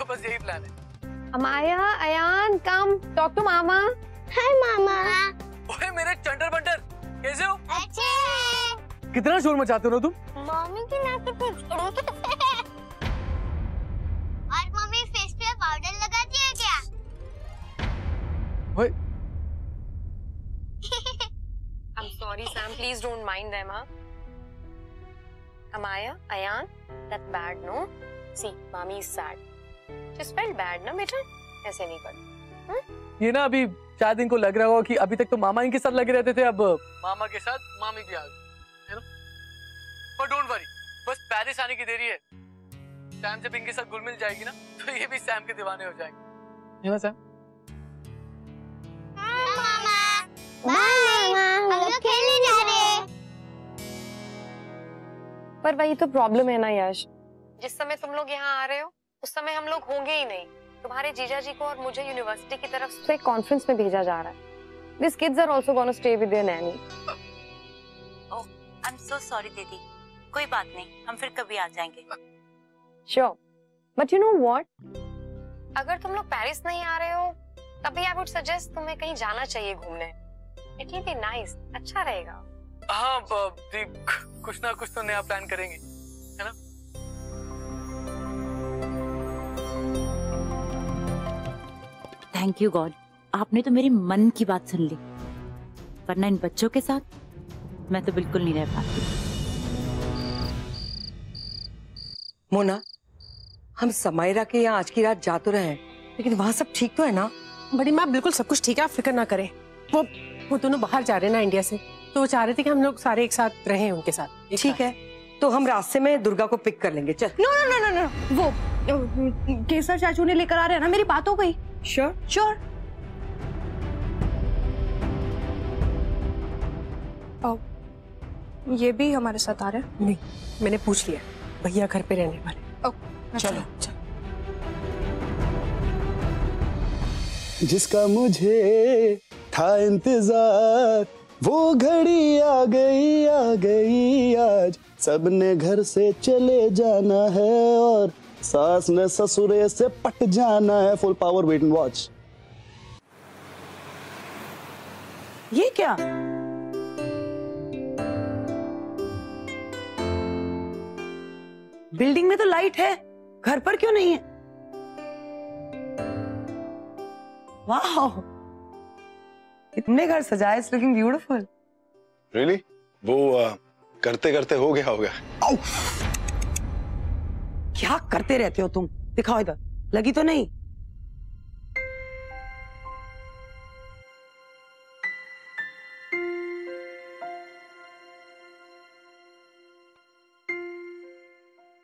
तो बस यही प्लान है। अमाया, अयान, कम टॉक टू मामा। हाय मामा। ओए मेरे चंटर बंटर, कैसे हो? अच्छे। कितना शोर मचाते हो ना तुम? मम्मी की नाक कितनी बड़ी है। और मम्मी फेस पे पाउडर लगाती है क्या? ओए I'm sorry, Sam. Please don't mind them, huh? Amaya, Ayan, that's bad, no? See, mommy is sad. Just felt bad, ना बेटा? ऐसे नहीं कर। ये ना अभी शायद इनको लग रहा होगा कि अभी तक तो मामा इनके साथ लगे रहते थे, अब मामा के साथ मामी भी आ गई, है ना? पर डोंट वरी, बस पेरिस आने की देरी है। सैम जब इनके साथ घुल मिल जाएगी ना, तो ये भी सैम के दीवाने हो जाएंगे, है ना सैम? बाय मामा, हम लोग खेलने जा रहे हैं। पर वही तो प्रॉब्लम है ना यश, जिस समय तुम लोग यहाँ आ रहे हो उस समय हम लोग होंगे ही नहीं। तुम्हारे जीजा जी को और मुझे यूनिवर्सिटी की तरफ से कॉन्फ्रेंस में भेजा जा रहा है। These kids are also gonna stay with their nanny. Oh, I'm so sorry दीदी। कोई बात नहीं, हम फिर कभी आ जाएंगे। Sure, but you know what? अगर तुम लोग पेरिस नहीं आ रहे हो, तभी I would suggest तुम्हें कहीं जाना चाहिए घूमने। It will be nice, अच्छा रहेगा। हाँ कुछ ना कुछ तो नया प्लान करेंगे, है ना? थैंक यू गॉड, आपने तो मेरी मन की बात सुन ली, वरना इन बच्चों के साथ मैं तो बिल्कुल नहीं रह पाती। मोना, हम समायरा के यहाँ आज की रात जा तो रहे हैं, लेकिन वहाँ सब ठीक तो है ना? बड़ी माँ बिल्कुल सब कुछ ठीक है, आप फिक्र ना करें। वो दोनों बाहर जा रहे हैं ना इंडिया से, तो वो चाह रहे थे कि हम लोग सारे एक साथ रहें उनके साथ। ठीक है, तो हम रास्ते में दुर्गा को पिक कर लेंगे। चल। नो नो नो नो, वो केसर चाचू ने लेकर आ रहे हैं ना, मेरी बात हो गई। Sure sure. ये भी हमारे साथ आ रहे हैं? नहीं, मैंने पूछ लिया, भैया घर पे रहने वाले। चलो चलो। जिसका मुझे था इंतजार, वो घड़ी आ गई आज। सबने घर से चले जाना है और सास ने ससुरे से पट जाना है। Full power, wait and watch. ये क्या? बिल्डिंग में तो लाइट है, घर पर क्यों नहीं है? वाह, तुमने घर सजाया, इट्स लुकिंग ब्यूटीफुल। रियली? वो करते करते हो गया होगा। क्या करते रहते हो तुम? दिखाओ इधर, लगी तो नहीं?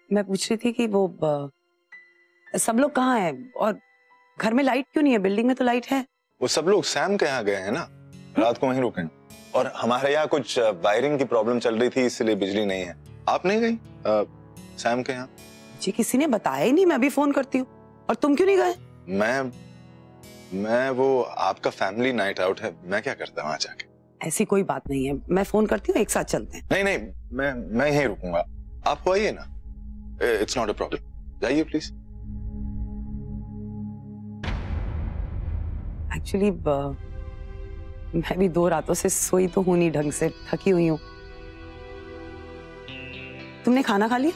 मैं पूछ रही थी कि वो सब लोग कहाँ हैं और घर में लाइट क्यों नहीं है? बिल्डिंग में तो लाइट है। वो सब लोग सैम के यहाँ गए हैं ना, रात को वहीं रुके, और हमारे यहाँ कुछ वायरिंग की प्रॉब्लम चल रही थी, इसलिए बिजली नहीं है। आप नहीं गई सैम के यहाँ? जी किसी ने बताया ही नहीं, मैं अभी फोन करती हूँ। और तुम क्यों नहीं गए? मैं वो आपका फैमिली नाइट आउट है, मैं क्या करता वहां जाके? ऐसी कोई बात नहीं है, मैं फोन करती हूँ, एक साथ चलते हैं। नहीं, मैं यहीं रुकूंगा, आप आइए ना, इट्स नॉट अ प्रॉब्लम, जाइए प्लीज। एक्चुअली मैं भी 2 रातों से सोई तो हूं नहीं ढंग से, थकी हुई हूँ। तुमने खाना खा लिया?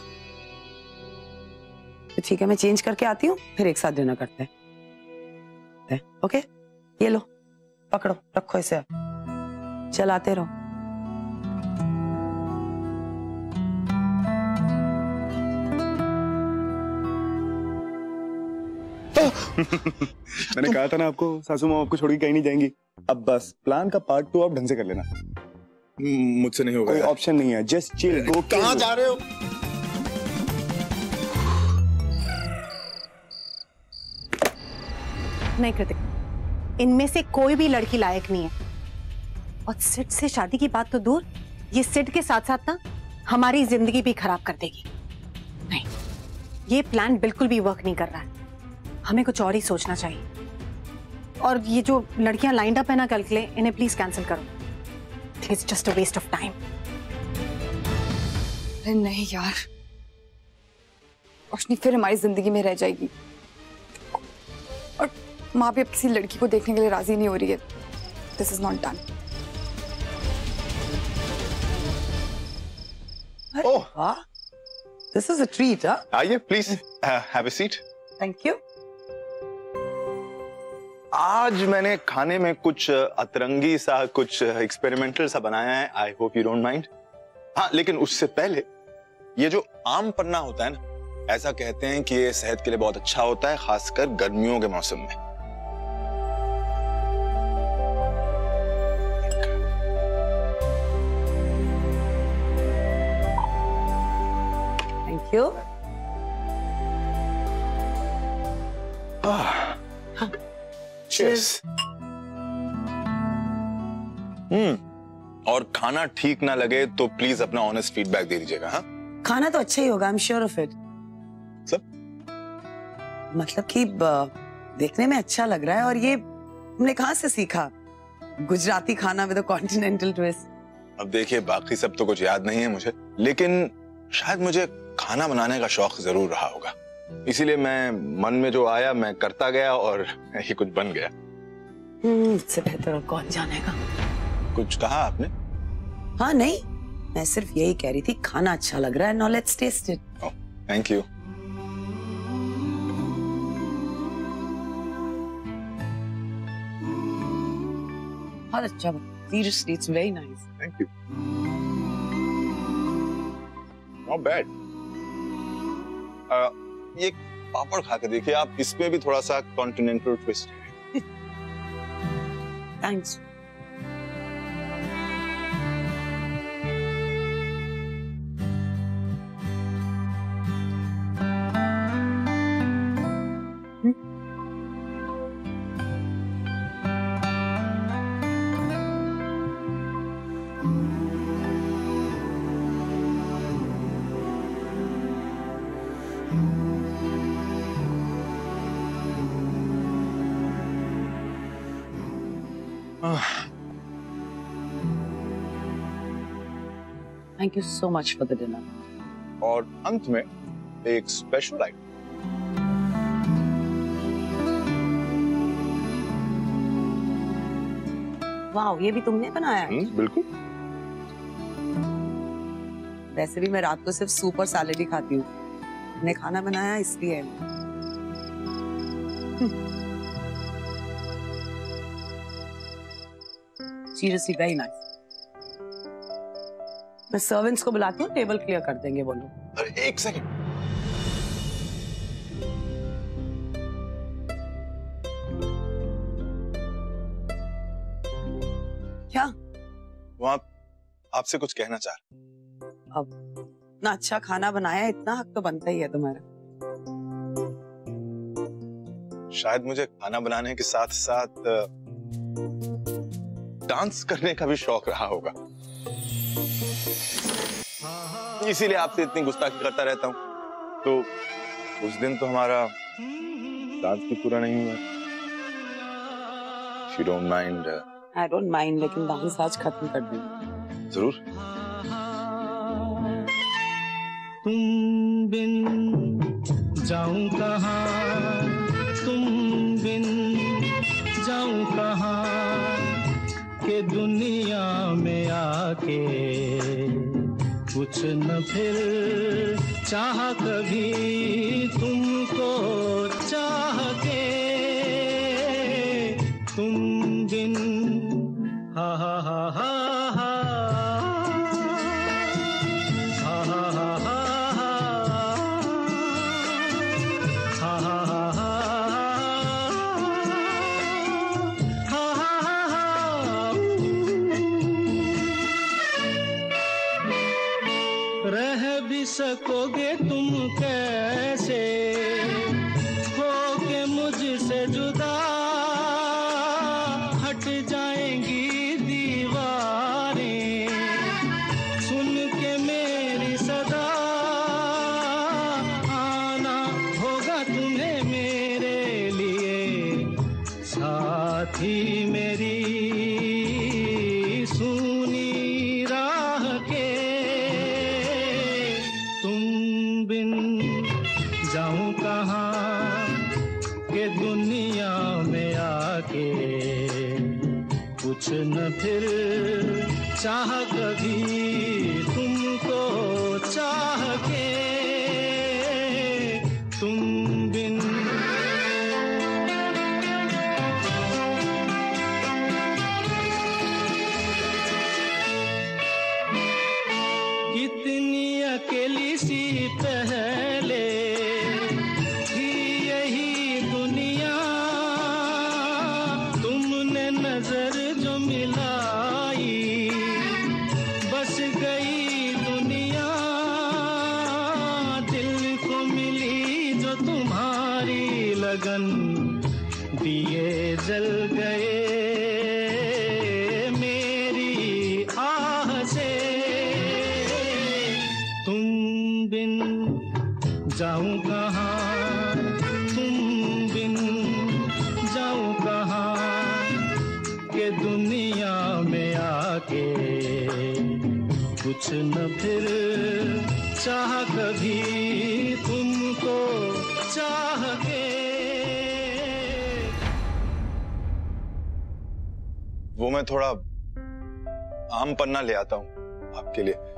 तो ठीक है, मैं चेंज करके आती हूँ, फिर एक साथ डिनर करते हैं। ओके, ये लो, पकड़ो, रखो इसे, चलाते रहो। मैंने कहा था ना आपको, सासू माँ आपको छोड़ के कहीं नहीं जाएंगी। अब बस प्लान का पार्ट 2 आप ढंग से कर लेना। मुझसे नहीं होगा, कोई ऑप्शन नहीं है, जस्ट चिल। गो। कहाँ जा रहे हो? नहीं कृतिक, इनमें से कोई भी लड़की लायक नहीं है। और सिड से शादी की बात तो दूर, ये सिड के साथ साथ ना हमारी जिंदगी भी खराब कर देगी। नहीं, ये प्लान बिल्कुल भी वर्क नहीं कर रहा है, हमें कुछ और ही सोचना चाहिए। और ये जो लड़कियां लाइंड अप है ना कल के लिए, इन्हें प्लीज कैंसिल करो। It's just a waste of time. अरे नहीं यार, रोशनी फिर हमारी जिंदगी में रह जाएगी। और माँ भी अब किसी लड़की को देखने के लिए राजी नहीं हो रही है। This is not done. Oh, this is a treat. आइए please, have a seat. Thank you. आज मैंने खाने में कुछ अतरंगी सा, कुछ एक्सपेरिमेंटल सा बनाया है। I hope you don't mind. हाँ, लेकिन उससे पहले ये जो आम पन्ना होता है ना, ऐसा कहते हैं कि ये सेहत के लिए बहुत अच्छा होता है, खासकर गर्मियों के मौसम में। Thank you. Cheers. और खाना ठीक ना लगे तो प्लीज अपना ऑनेस्ट फीडबैक दे दीजिएगा। हाँ, खाना तो अच्छा ही होगा, I am sure of it. मतलब कि देखने में अच्छा लग रहा है। और ये तुमने कहाँ से सीखा? गुजराती खाना विद अ कॉन्टिनेंटल ट्विस्ट। अब देखिए, बाकी सब तो कुछ याद नहीं है मुझे, लेकिन शायद मुझे खाना बनाने का शौक जरूर रहा होगा, इसीलिए मैं मन में जो आया मैं करता गया और ये कुछ बन गया। इससे बेहतर और कौन जानेगा। कुछ कहा आपने? हाँ नहीं, मैं सिर्फ यही कह रही थी खाना अच्छा लग रहा है। Now let's test it. Thank you. बहुत अच्छा, seriously it's very nice. Thank you. Not bad. ये पापड़ खा के देखिए आप, इसमें भी थोड़ा सा कॉन्टिनेंटल ट्विस्ट है। Thanks. Thank you so much for the dinner. और अंत में एक स्पेशल आइटम। वाह, ये भी तुमने बनाया है? बिल्कुल। वैसे भी मैं रात को सिर्फ सूप और सैलेड ही खाती हूँ, मैंने खाना बनाया इसलिए। Seriously very nice. मैं सर्वेंट्स को बुलाती हूँ, टेबल क्लियर कर देंगे वो लोग। अरे एक सेकंड, क्या? वो आपसे कुछ कहना चाह रहे। अब इतना अच्छा खाना बनाया, इतना हक तो बनता ही है तुम्हारा। शायद मुझे खाना बनाने के साथ साथ डांस करने का भी शौक रहा होगा, इसीलिए आपसे इतनी गुस्ताखी करता रहता हूँ। तो उस दिन तो हमारा डांस भी पूरा नहीं हुआ। If you don't mind, I don't mind, लेकिन डांस आज खत्म कर देंगे। जरूर। तुम बिन जाऊं कहाँ, तुम बिन जाऊं कहाँ, के दुनिया में आके कुछ न फिर चाह कभी तुमको चाह के, तुम बिन हा हा हा हा हा हा हा हा सकोगे तुम कैसे होके मुझसे जुदा, हट जाएंगी दीवारें सुन के मेरी सदा, आना होगा तुम्हें मेरे लिए साथी मेरी सुनी राह के, जाऊं कहाँ के दुनिया के कुछ न फिर चाह कभी तुमको चाह के तुम बिन कितनी अकेली सी पहले थी यही दुनिया, तुमने नजर जो मिलाई बस गई दुनिया, दिल को मिली जो तुम्हारी लगन, दिए जल गए मेरी आह से, तुम बिन जाऊं कहाँ, तुम बिन जाऊं कहाँ, के दुनिया में आके कुछ न फिर चाह कभी तुमको चाह के। वो मैं थोड़ा आम पन्ना ले आता हूँ आपके लिए।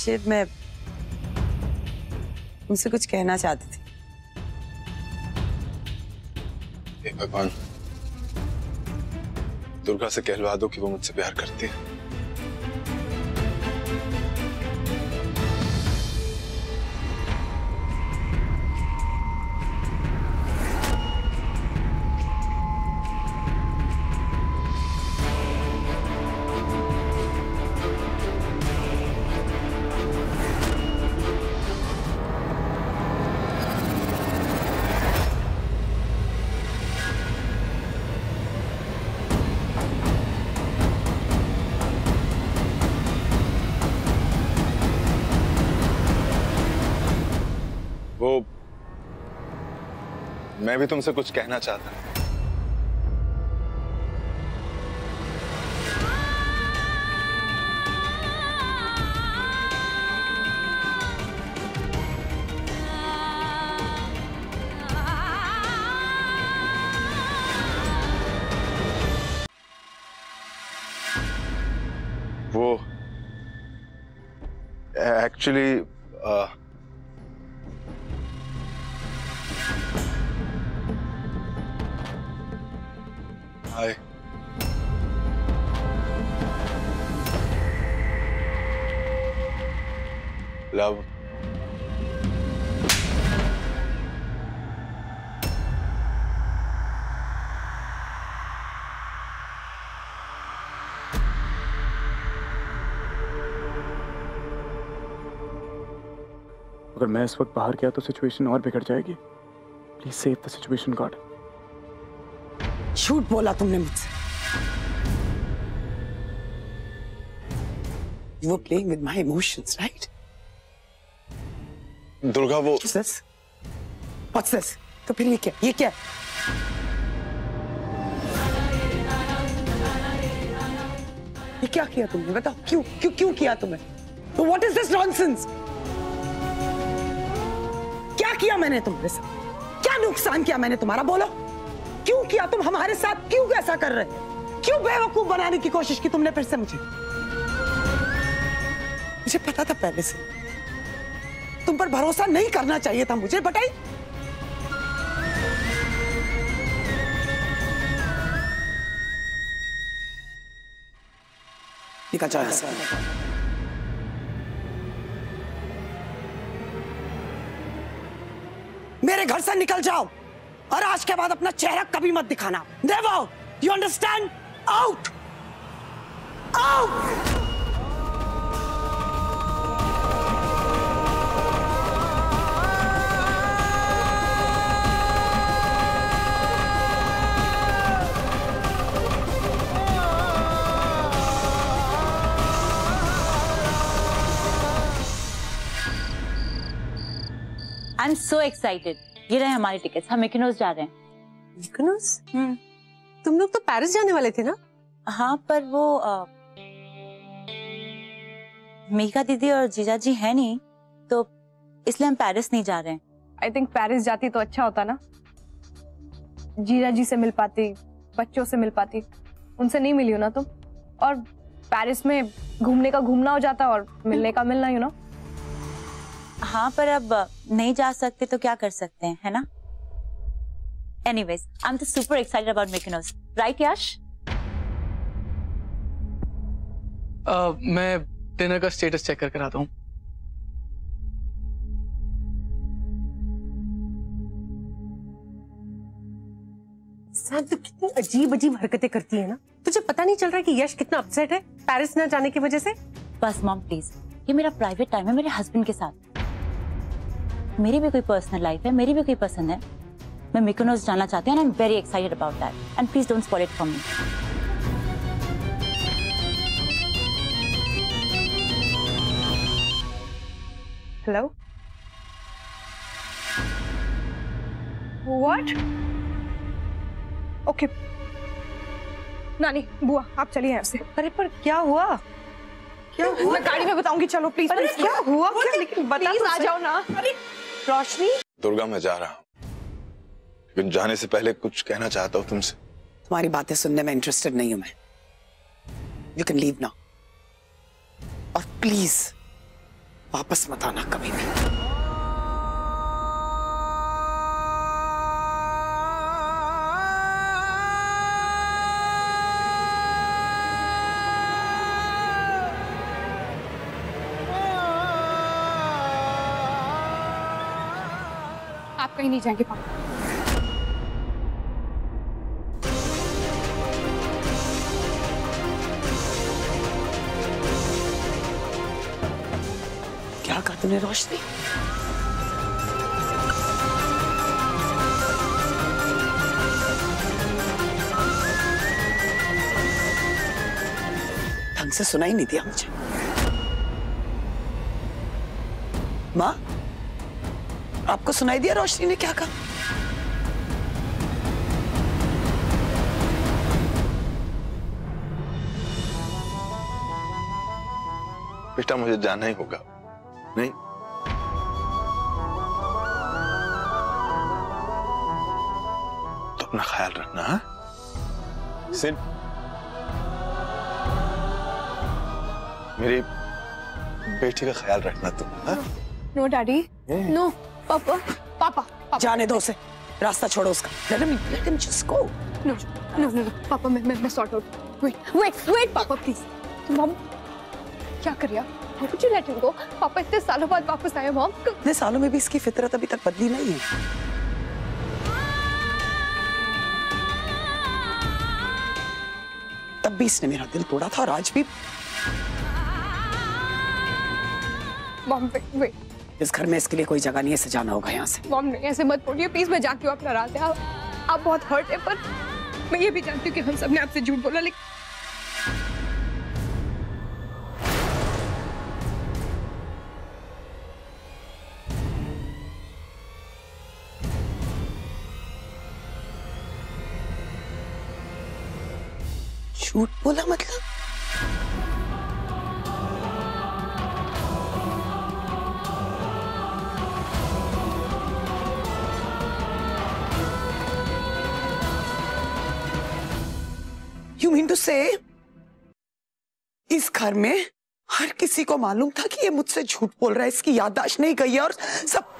शिव, मैं तुमसे कुछ कहना चाहती थी। हे भगवान, दुर्गा से कहलवा दो कि वो मुझसे प्यार करती है। वो मैं भी तुमसे कुछ कहना चाहता हूँ। वो एक्चुअली I love अगर मैं इस वक्त बाहर गया तो सिचुएशन और बिगड़ जाएगी। Please save the situation God. झूठ बोला तुमने मुझसे। You were playing with my emotions, right? Durga, वो What's this? What's this? तो फिर ये क्या? ये क्या? ये क्या किया तुमने? बताओ क्यों क्यों क्यों किया तुमने? तो what is this nonsense? क्या किया मैंने तुम्हारे साथ? क्या नुकसान किया मैंने तुम्हारा? बोलो क्यों किया? तुम हमारे साथ क्यों ऐसा कर रहे? क्यों बेवकूफ बनाने की कोशिश की तुमने फिर से मुझे? मुझे पता था पहले से तुम पर भरोसा नहीं करना चाहिए था मुझे। बताइए निकल जाओ ऐसा। मेरे घर से निकल जाओ और आज के बाद अपना चेहरा कभी मत दिखाना। Never. You understand? Out out. I am so excited. ये रहे हमारी टिकट्स, हम मिकनोस जा रहे हैं। मिकनोस? तुम लोग तो पेरिस जाने वाले थे ना? हाँ, पर वो मीका दीदी और जीजा जी है नहीं, तो इसलिए हम पेरिस नहीं जा रहे हैं। आई थिंक पेरिस जाती तो अच्छा होता ना, जीजा जी से मिल पाती, बच्चों से मिल पाती। उनसे नहीं मिली हो ना तुम, और पेरिस में घूमने का घूमना हो जाता और मिलने का मिलना, यू नो। हाँ, पर अब नहीं जा सकते तो क्या कर सकते हैं, है ना? Anyways, I am super excited about Mykonos, right Yash? मैं डिनर का स्टेटस चेक करके आता हूँ। तो कितनी अजीब अजीब हरकतें करती है ना। तुझे पता नहीं चल रहा है कि यश कितना अपसेट है पेरिस न जाने की वजह से? बस मॉम प्लीज, ये मेरा प्राइवेट टाइम है मेरे हस्बैंड के साथ। मेरी भी कोई पर्सनल लाइफ है, मेरी भी कोई पसंद है। मैं मिकोनोस जाना चाहती हूँ, I am very excited about that, and please don't spoil it for me. Hello, what? Okay नानी, बुआ, आप चलिए यहाँ से। अरे पर क्या हुआ? क्या हुआ? मैं गाड़ी में बताऊंगी, चलो प्लीज। अरे क्या हुआ? क्या? लेकिन बता प्लीज तो आ सही। जाओ ना। रोशनी, दुर्गा मैं जा रहा हूँ, लेकिन जाने से पहले कुछ कहना चाहता हूँ तुमसे। तुम्हारी बातें सुनने में इंटरेस्टेड नहीं हूं मैं। यू कैन लीव नाउ, और प्लीज वापस मत आना कभी भी। आप कहीं नहीं जाएंगे पापा। क्या कहा तूने रोशनी? ढंग से सुना ही नहीं दिया मुझे। माँ, आपको सुनाई दिया रोशनी ने क्या कहा? बेटा मुझे जाना ही होगा। नहीं, तो अपना ख्याल रखना। हाँ सिर्फ मेरी बेटी का ख्याल रखना तुम। हाँ? नो डैडी, नो पापा, पापा, जाने दो उसे, रास्ता छोड़ो उसका। Let him just go. No no no पापा, मैं सॉर्ट आउट। वेट पापा प्लीज। मॉम क्या कर रही है? How could you let him go? पापा इतने सालों बाद वापस आए मॉम। इतने सालों में भी इसकी फितरत अभी तक बदली नहीं है। तब भी इसने मेरा दिल तोड़ा था और आज भी। मॉम वेट, इस घर में इसके लिए कोई जगह नहीं है, इसे जाना होगा यहाँ से। मॉम नहीं, ऐसे मत बोलिए प्लीज। मैं जानती हूँ आप नाराज हैं, आप बहुत हर्ट है, पर मैं ये भी जानती हूँ कि हम सब ने आपसे झूठ बोला, लेकिन झूठ बोला मतलब? You mean to say इस घर में हर किसी को मालूम था कि ये मुझसे झूठ बोल रहा है, इसकी याददाश्त नहीं गई है और सब।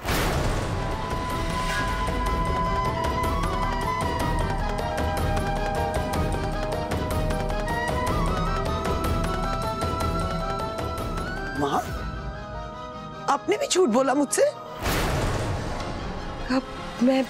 माँ, आपने भी झूठ बोला मुझसे? अब मैं